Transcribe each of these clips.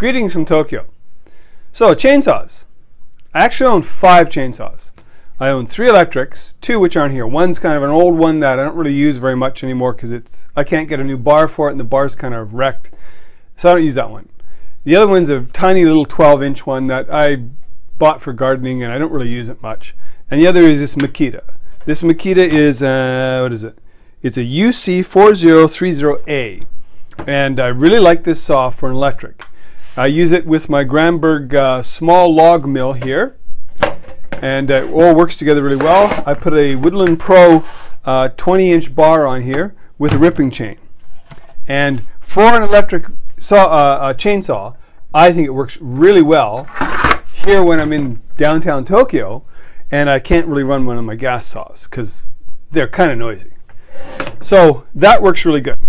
Greetings from Tokyo. So, chainsaws. I actually own 5 chainsaws. I own 3 electrics, 2 which aren't here. One's kind of an old one that I don't really use very much anymore because I can't get a new bar for it and the bar's kind of wrecked. So I don't use that one. The other one's a tiny little 12-inch one that I bought for gardening and I don't really use it much. And the other is this Makita. This Makita is, what is it? It's a UC4030A. And I really like this saw for an electric. I use it with my Granberg small log mill here, and it all works together really well. I put a Woodland Pro 20-inch bar on here with a ripping chain. And for an electric chainsaw, I think it works really well here when I'm in downtown Tokyo, and I can't really run one of my gas saws because they're kind of noisy. So that works really good.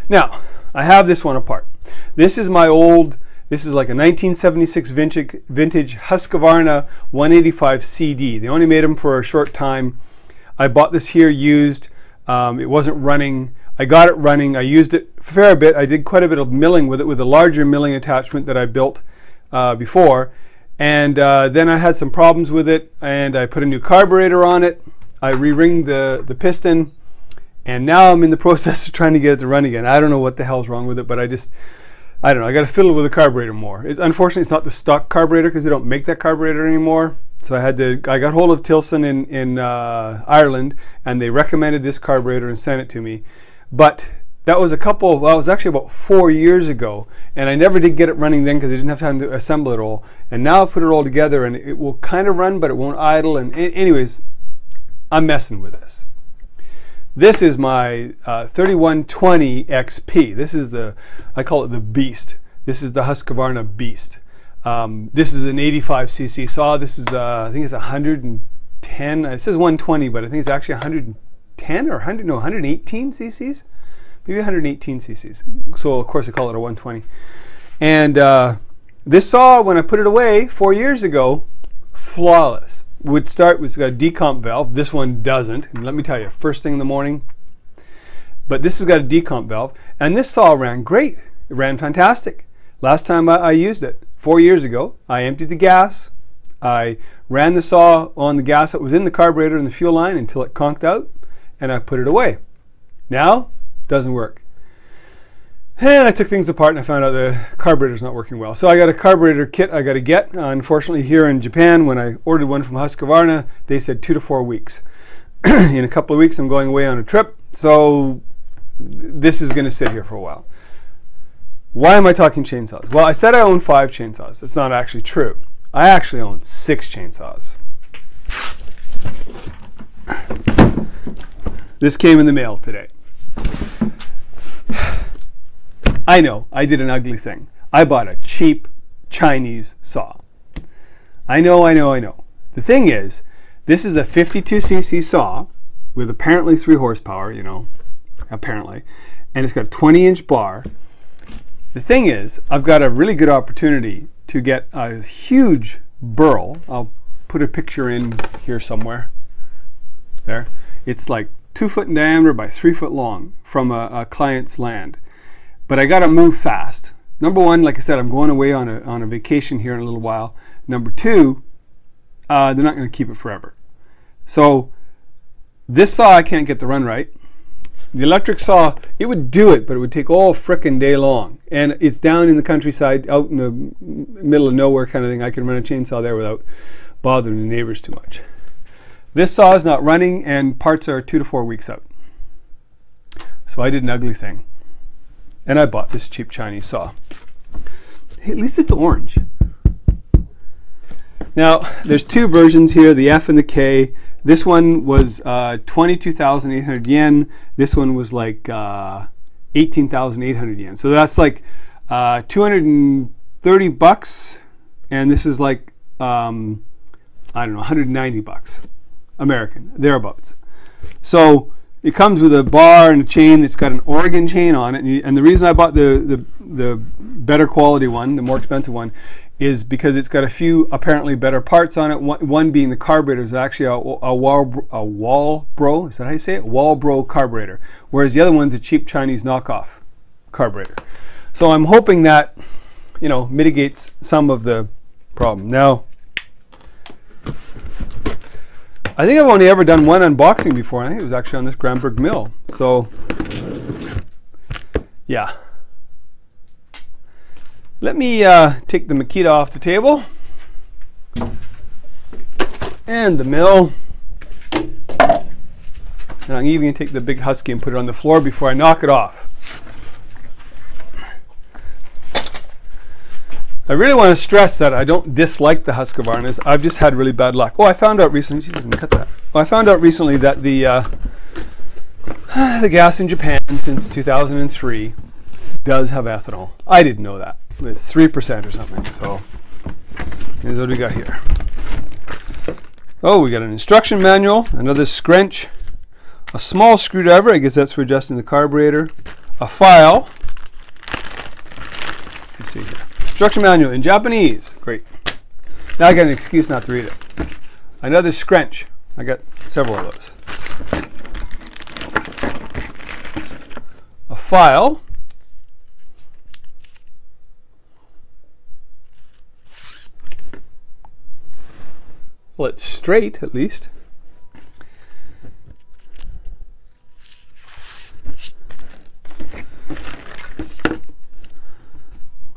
Now, I have this one apart. This is my old, this is like a 1976 vintage Husqvarna 185 CD. They only made them for a short time. I bought this here used. It wasn't running. I got it running. I used it a fair bit. I did quite a bit of milling with it with a larger milling attachment that I built before. And then I had some problems with it and I put a new carburetor on it. I re-ringed the piston. And now I'm in the process of trying to get it to run again. I don't know what the hell's wrong with it, but I don't know. I got to fiddle with the carburetor more. Unfortunately, it's not the stock carburetor because they don't make that carburetor anymore. So I got hold of Tilson in Ireland, and they recommended this carburetor and sent it to me. But that was it was actually about 4 years ago, and I never did get it running then because I didn't have time to assemble it all. And now I've put it all together, and it will kind of run, but it won't idle. And anyways, I'm messing with this. This is my 3120 XP. This is I call it the Beast. This is the Husqvarna Beast. This is an 85cc saw. This is, I think it's 110. It says 120, but I think it's actually 110 or 118 cc's. Maybe 118 cc's. So of course I call it a 120. And this saw, when I put it away 4 years ago, flawless. Would start with, it's got a decomp valve. This one doesn't. And let me tell you, first thing in the morning. But this has got a decomp valve. And this saw ran great. It ran fantastic. Last time I used it, 4 years ago, I emptied the gas. I ran the saw on the gas that was in the carburetor and the fuel line until it conked out. And I put it away. Now, it doesn't work. And I took things apart and I found out the carburetor's not working well. So I got a carburetor kit I got to get. Unfortunately, here in Japan, when I ordered one from Husqvarna, they said 2 to 4 weeks. In a couple of weeks, I'm going away on a trip. So this is going to sit here for a while. Why am I talking chainsaws? Well, I said I own 5 chainsaws. That's not actually true. I actually own 6 chainsaws. This came in the mail today. I know, I did an ugly thing. I bought a cheap Chinese saw. I know. The thing is, this is a 52cc saw with apparently 3 horsepower, you know, apparently. And it's got a 20-inch bar. The thing is, I've got a really good opportunity to get a huge burl. I'll put a picture in here somewhere. There. It's like 2 foot in diameter by 3 foot long from a client's land. But I got to move fast. Number one, like I said, I'm going away on a vacation here in a little while. Number two, they're not going to keep it forever. So this saw I can't get to run right. The electric saw, it would do it, but it would take all frickin' day long. And it's down in the countryside, out in the middle of nowhere kind of thing. I can run a chainsaw there without bothering the neighbors too much. This saw is not running, and parts are 2 to 4 weeks out. So I did an ugly thing. And I bought this cheap Chinese saw. Hey, at least it's orange. Now, there's 2 versions here, the F and the K. This one was 22,800 yen. This one was like 18,800 yen. So that's like 230 bucks. And this is like, I don't know, 190 bucks American, thereabouts. So it comes with a bar and a chain that's got an Oregon chain on it. And the reason I bought the better quality one, the more expensive one, is because it's got a few apparently better parts on it. One being the carburetor is actually a Walbro, is that how you say it? Walbro carburetor. Whereas the other one's a cheap Chinese knockoff carburetor. So I'm hoping that, you know, mitigates some of the problem. Now, I think I've only ever done one unboxing before, and I think it was actually on this Gramberg mill. So, yeah. Let me take the Makita off the table and the mill. And I'm even going to take the big Husky and put it on the floor before I knock it off. I really want to stress that I don't dislike the Husqvarnas. I've just had really bad luck. Oh, I found out recently. Geez, I didn't cut that. Oh, I found out recently that the gas in Japan since 2003 does have ethanol. I didn't know that. It's 3% or something. So here's what we got here. Oh, we got an instruction manual, another scrunch, a small screwdriver. I guess that's for adjusting the carburetor. A file. Let's see here. Instruction manual in Japanese. Great. Now I got an excuse not to read it. Another scrunch. I got several of those. A file. Well, it's straight at least.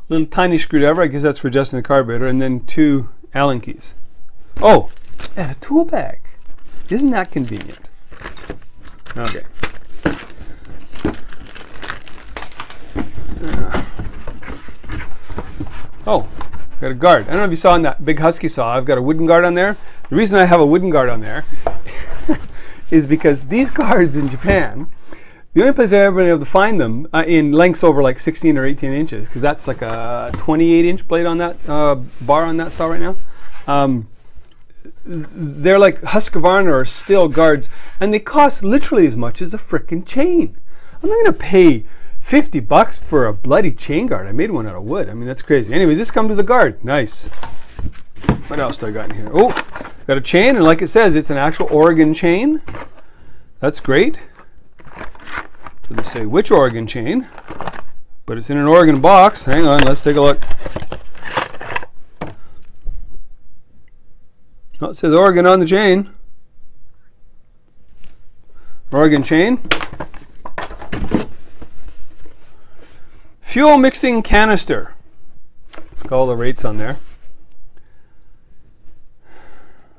Little tiny screwdriver, I guess that's for adjusting the carburetor, and then 2 Allen keys. Oh, and a tool bag. Isn't that convenient? Okay. Oh, got a guard. I don't know if you saw on that big Husky saw, I've got a wooden guard on there. The reason I have a wooden guard on there is because these guards in Japan, the only place I've ever been able to find them in lengths over like 16 or 18 inches, because that's like a 28-inch blade on that bar on that saw right now. They're like Husqvarna or steel guards, and they cost literally as much as a frickin' chain. I'm not going to pay $50 for a bloody chain guard. I made one out of wood. I mean, that's crazy. Anyways, this comes with a guard. Nice. What else do I got in here? Oh, got a chain, and like it says, it's an actual Oregon chain. That's great. Doesn't say which Oregon chain, but it's in an Oregon box. Hang on, let's take a look. Oh, it says Oregon on the chain. Oregon chain. Fuel mixing canister. Got all the rates on there.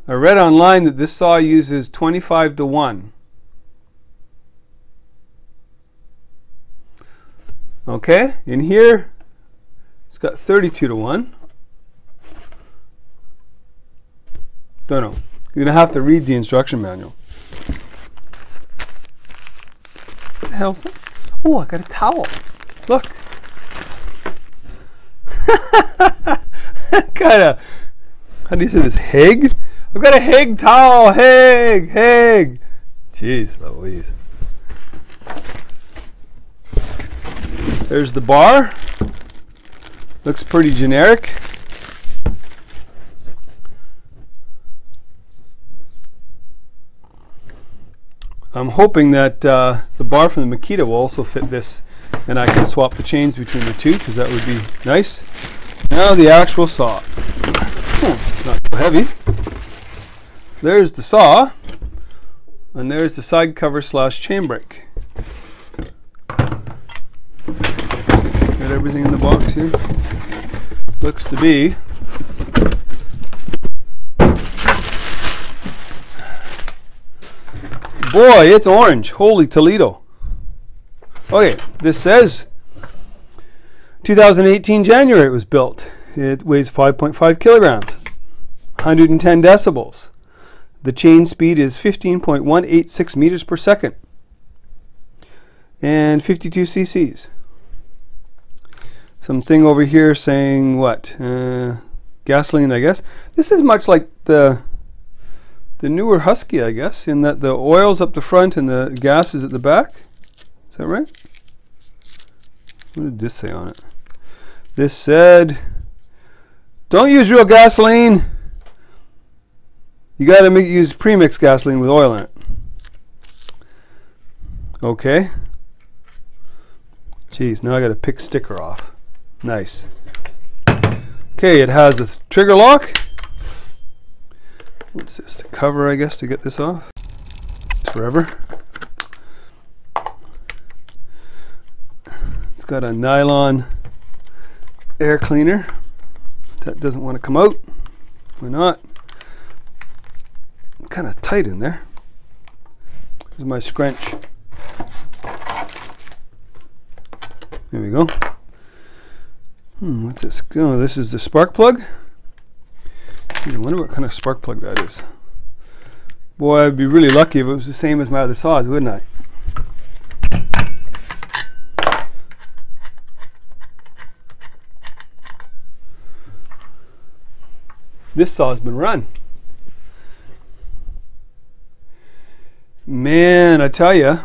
I read online that this saw uses 25:1. Okay, in here it's got 32:1. Don't know. You're gonna have to read the instruction manual. What the hell's that? Oh, I got a towel. Look. Kinda, how do you say this? Heg? I've got a Heg towel. Heg. Jeez Louise. There's the bar. Looks pretty generic. I'm hoping that the bar from the Makita will also fit this, and I can swap the chains between the two, because that would be nice. Now the actual saw. Oh, not so heavy. There's the saw, and there's the side cover / chain brake. Got everything in the box here. Looks to be. Boy, it's orange. Holy Toledo. Okay, this says 2018 January it was built. It weighs 5.5 kilograms, 110 decibels. The chain speed is 15.186 meters per second and 52 cc's. Something over here saying what? Gasoline, I guess. This is much like the newer Husky, I guess, in that the oil's up the front and the gas is at the back. Is that right? What did this say on it? This said, don't use real gasoline. You got to use premixed gasoline with oil in it. Okay. Geez, now I got to pick sticker off. Nice. Okay, it has a trigger lock. What's this? The cover, I guess, to get this off. It's forever. It's got a nylon air cleaner. That doesn't want to come out. Why not? Kind of tight in there. Here's my scrunch. There we go. What's this? Oh, this is the spark plug. I wonder what kind of spark plug that is. Boy, I'd be really lucky if it was the same as my other saws, wouldn't I? This saw has been run. Man, I tell you,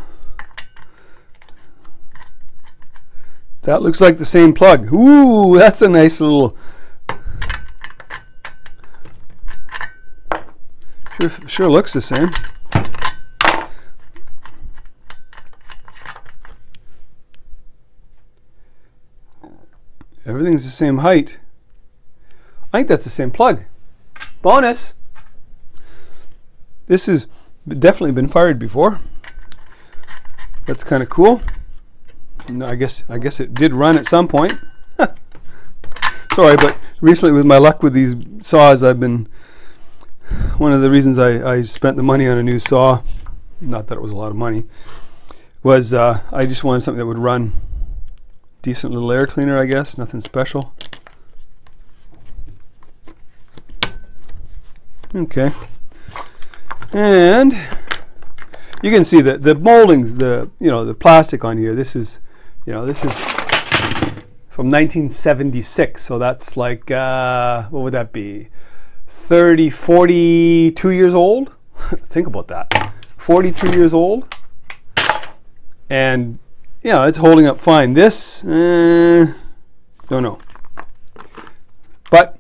that looks like the same plug. Ooh, that's a nice little. Sure looks the same. Everything's the same height. I think that's the same plug. Bonus. This has definitely been fired before. That's kind of cool. No, I guess it did run at some point. Sorry, but recently with my luck with these saws, I've been, one of the reasons I spent the money on a new saw, not that it was a lot of money, was I just wanted something that would run. Decent little air cleaner, I guess, nothing special. Okay, and you can see that the moldings, the plastic on here. This is from 1976, so that's like what would that be? 30, 42 years old. Think about that. 42 years old, and it's holding up fine. This, don't know, but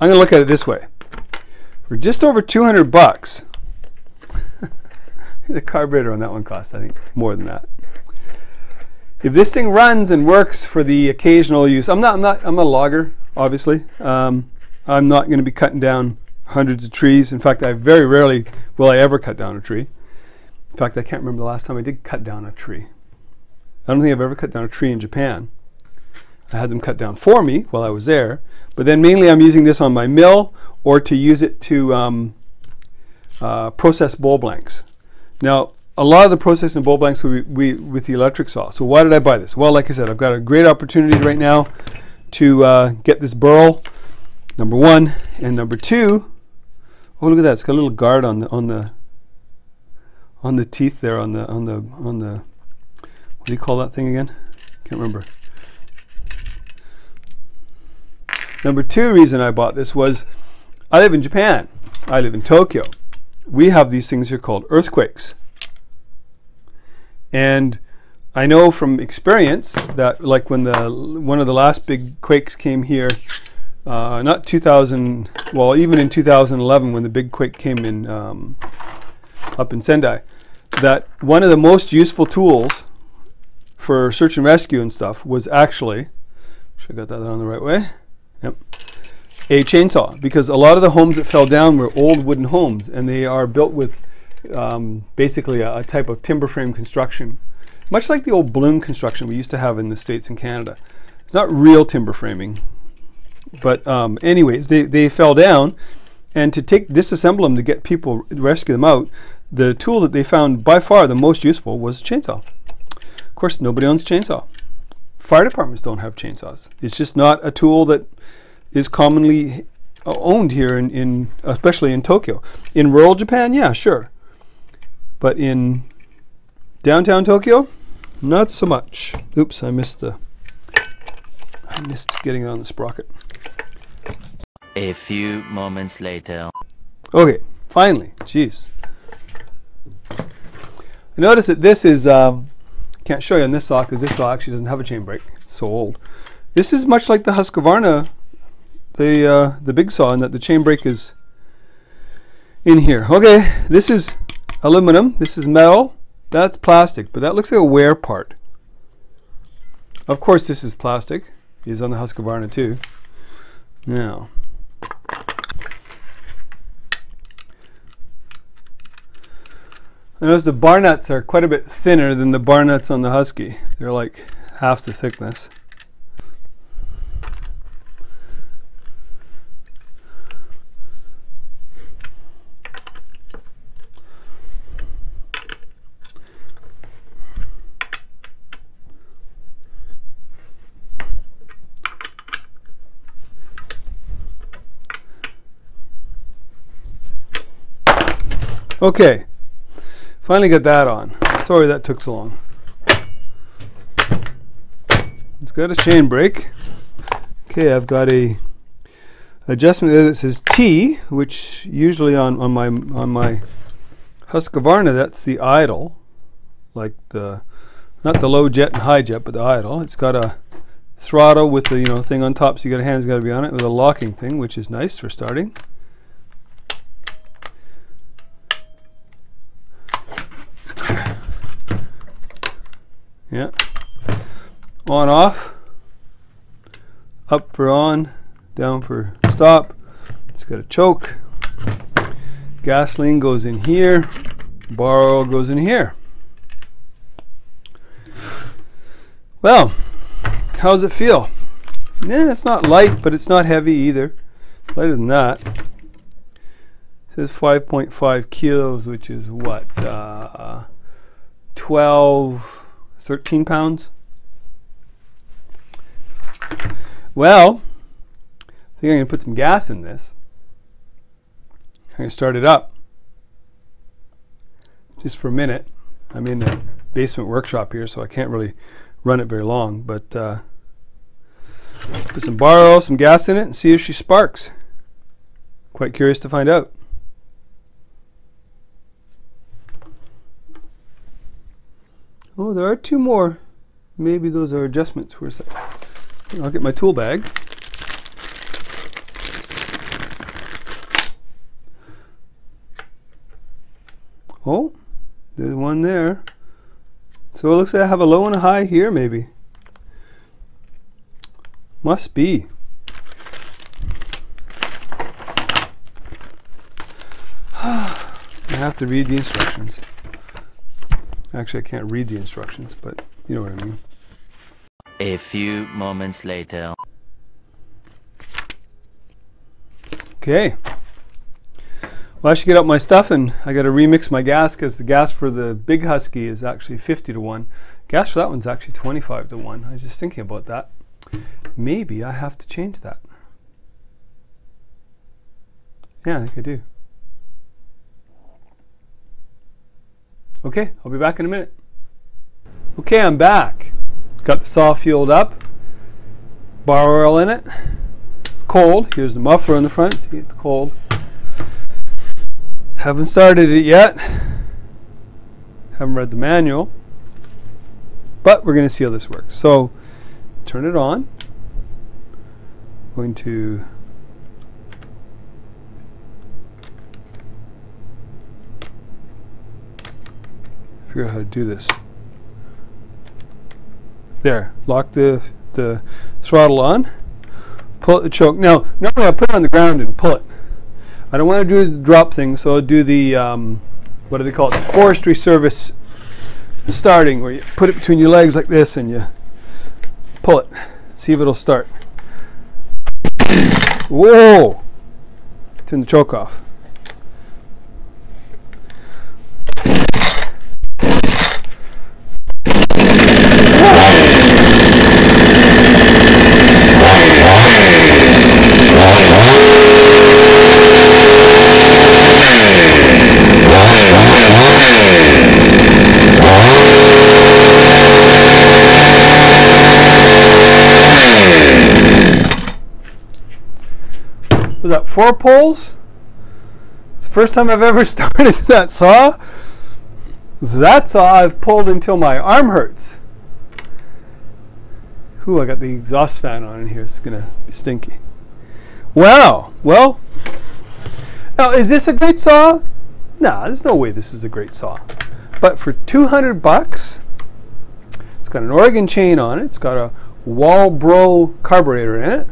I'm gonna look at it this way. For just over 200 bucks, the carburetor on that one costs, I think, more than that. If this thing runs and works for the occasional use, I'm a logger, obviously. I'm not going to be cutting down hundreds of trees. In fact, I very rarely will I ever cut down a tree. In fact, I can't remember the last time I did cut down a tree. I don't think I've ever cut down a tree in Japan. I had them cut down for me while I was there, but then mainly I'm using this on my mill or to use it to process bowl blanks. Now, a lot of the processing bowl blanks will be with the electric saw. So why did I buy this? Well, like I said, I've got a great opportunity right now to get this burl, number one, and number two. Oh, look at that! It's got a little guard on the teeth there on the what do you call that thing again? Can't remember. Number two reason I bought this was I live in Japan. I live in Tokyo. We have these things here called earthquakes. And I know from experience that like when one of the last big quakes came here, not 2000, well even in 2011 when the big quake came in up in Sendai, that one of the most useful tools for search and rescue and stuff was actually, should I got that on the right way? Yep. A chainsaw, because a lot of the homes that fell down were old wooden homes, and they are built with basically a type of timber frame construction, much like the old balloon construction we used to have in the States and Canada. It's not real timber framing, but anyways, they fell down, and to disassemble them to get people, rescue them out, the tool that they found by far the most useful was a chainsaw. Of course, nobody owns chainsaw. Fire departments don't have chainsaws. It's just not a tool that is commonly owned here especially in Tokyo. In rural Japan, yeah, sure. But in downtown Tokyo, not so much. Oops, I missed getting it on the sprocket. A few moments later. Okay, finally, jeez. I notice that this is, can't show you on this saw because this saw actually doesn't have a chain brake. It's so old. This is much like the Husqvarna, the big saw, in that the chain brake is in here. Okay, this is aluminum, this is metal, that's plastic, but that looks like a wear part. Of course this is plastic, it's on the Husqvarna too. Now, I notice the bar nuts are quite a bit thinner than the bar nuts on the Husky. They're like half the thickness. Okay, finally got that on. Sorry that took so long. It's got a chain brake. Okay, I've got a adjustment there that says T, which usually on my Husqvarna, that's the idle, like not the low jet and high jet, but the idle. It's got a throttle with the thing on top, so you got a hand's got to be on it with a locking thing, which is nice for starting. Yeah, on off, up for on, down for stop. It's got a choke. Gasoline goes in here, bar oil goes in here. Well, how does it feel? Yeah, it's not light, but it's not heavy either. Lighter than that. It says 5.5 kilos, which is what, 13 pounds. Well, I think I'm going to put some gas in this. I'm going to start it up just for a minute. I'm in the basement workshop here, so I can't really run it very long, but put some bar oil, some gas in it, and see if she sparks. Quite curious to find out. Oh, there are two more. Maybe those are adjustments for a second. I'll get my tool bag. Oh, there's one there. So it looks like I have a low and a high here, maybe. Must be. I have to read the instructions. Actually, I can't read the instructions, but you know what I mean. A few moments later. Okay. Well, I should get out my stuff, and I got to remix my gas because the gas for the big Husky is actually 50 to 1. Gas for that one's actually 25 to 1. I was just thinking about that. Maybe I have to change that. Yeah, I think I do. Okay, I'll be back in a minute. Okay, I'm back. Got the saw fueled up. Bar oil in it. It's cold. Here's the muffler on the front. See, it's cold. Haven't started it yet. Haven't read the manual. But we're going to see how this works. So, turn it on. I'm going to figure out how to do this. There, lock the throttle on, pull the choke. Now, normally I put it on the ground and pull it. I don't want to do the drop thing, so I'll do the, what do they call it, the forestry service starting, where you put it between your legs like this and you pull it. See if it'll start. Whoa! Turn the choke off. Was that 4 poles? It's the first time I've ever started that saw. That saw I've pulled until my arm hurts. Ooh, I got the exhaust fan on in here. It's gonna be stinky. Wow. Well, now is this a great saw? Nah, there's no way this is a great saw. But for 200 bucks, it's got an Oregon chain on it. It's got a Walbro carburetor in it.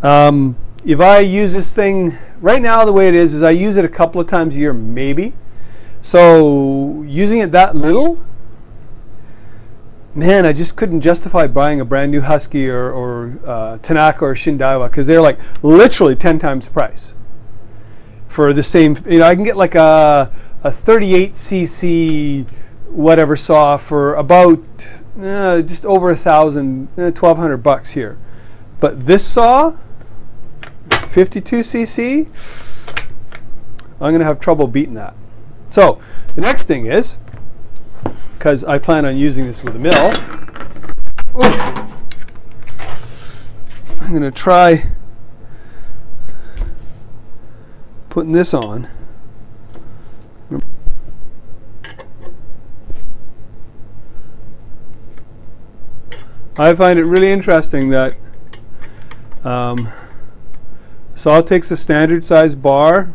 If I use this thing right now, the way it is I use it a couple of times a year, maybe. So using it that little, man, I just couldn't justify buying a brand new Husky or Tanaka or Shindaiwa, because they're like literally 10 times the price for the same. You know, I can get like a 38cc whatever saw for about just over $1,000, $1,200 here. But this saw, 52cc, I'm going to have trouble beating that. So the next thing is, because I plan on using this with a mill, I'm going to try putting this on. I find it really interesting that saw takes a standard size bar,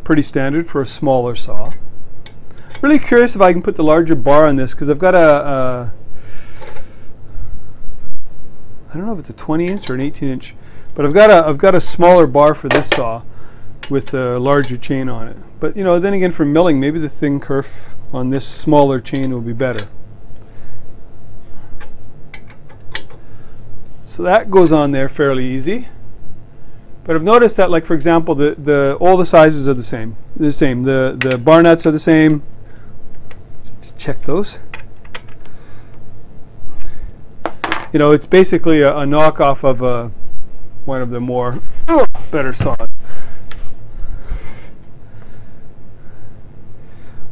pretty standard for a smaller saw. Really curious if I can put the larger bar on this, because I've got I don't know if it's a 20-inch or an 18-inch, but I've got a smaller bar for this saw with a larger chain on it. But you know, then again, for milling, maybe the thin kerf on this smaller chain will be better. So that goes on there fairly easy. But I've noticed that, like for example, all the sizes are the same. The bar nuts are the same. Just check those. You know, it's basically a knockoff of one of the more better saws.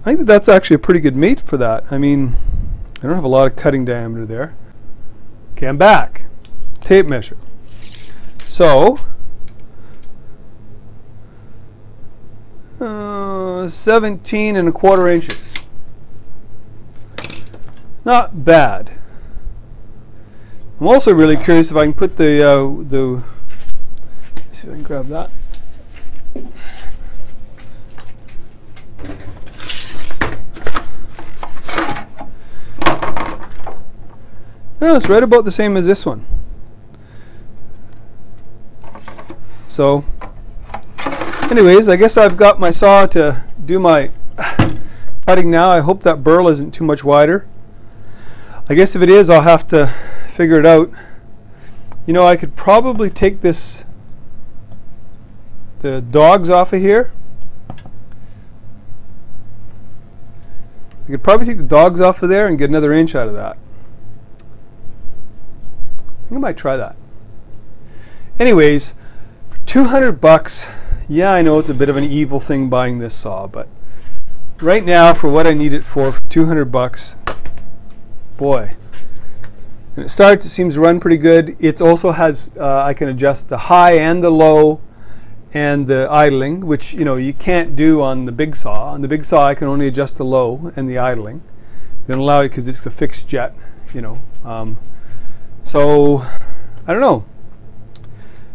I think that's actually a pretty good mate for that. I mean, I don't have a lot of cutting diameter there. Okay, I'm back. Tape measure. So 17 1/4 inches. Not bad. I'm also really curious if I can put let's see if I can grab that. No, it's right about the same as this one. So anyways, I guess I've got my saw to do my cutting now. I hope that burl isn't too much wider. I guess if it is, I'll have to figure it out. You know, I could probably take the dogs off of here. I could probably take the dogs off of there and get another inch out of that. I think I might try that. Anyways, for $200, yeah, I know it's a bit of an evil thing buying this saw, but right now, for what I need it for $200, boy. And it seems to run pretty good. It also has, I can adjust the high and the low and the idling, which, you know, you can't do on the big saw. On the big saw, I can only adjust the low and the idling. They don't allow it because it's a fixed jet, you know. So, I don't know.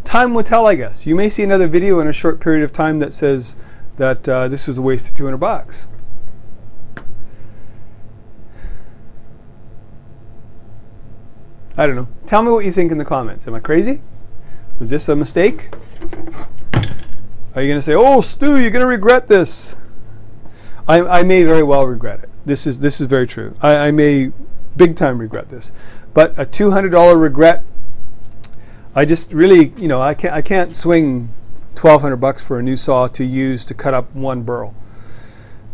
Time will tell, I guess. You may see another video in a short period of time that says that this was a waste of $200. I don't know. Tell me what you think in the comments. Am I crazy? Was this a mistake? Are you going to say, "Oh, Stu, you're going to regret this"? I may very well regret it. This is very true. I may big time regret this. But a $200 regret, I just really, you know, I can't swing $1,200 for a new saw to use to cut up one burl.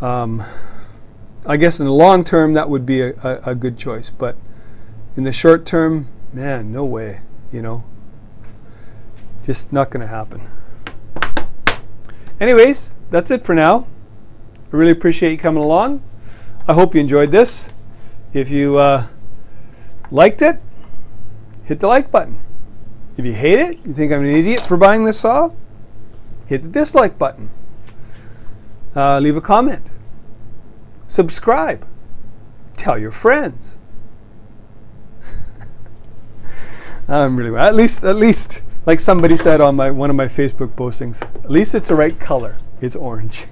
I guess in the long term that would be a good choice, but in the short term, man, no way, you know. Just not going to happen. Anyways, that's it for now. I really appreciate you coming along. I hope you enjoyed this. If you liked it, hit the like button. If you hate it, you think I'm an idiot for buying this saw, hit the dislike button. Leave a comment. Subscribe. Tell your friends. I'm really at least like somebody said on one of my Facebook postings, at least it's the right color. It's orange.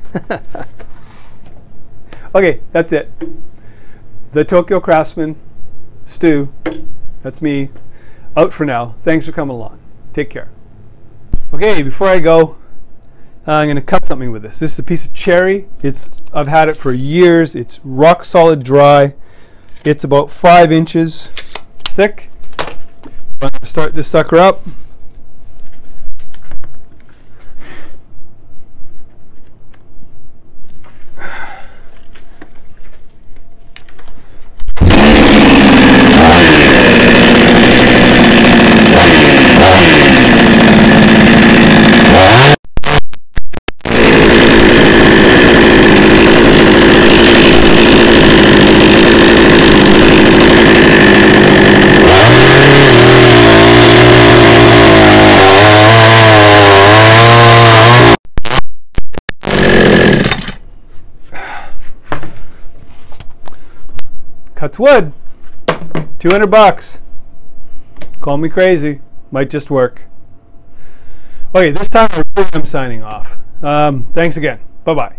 Okay, that's it. The Tokyo Craftsman, Stu, that's me. out for now. Thanks for coming along. Take care. Okay, before I go, I'm going to cut something with this. This is a piece of cherry. I've had it for years. It's rock solid dry. It's about 5 inches thick. So I'm going to start this sucker up. Cuts wood. 200 bucks. Call me crazy. Might just work. Okay, this time I'm signing off. Thanks again. Bye-bye.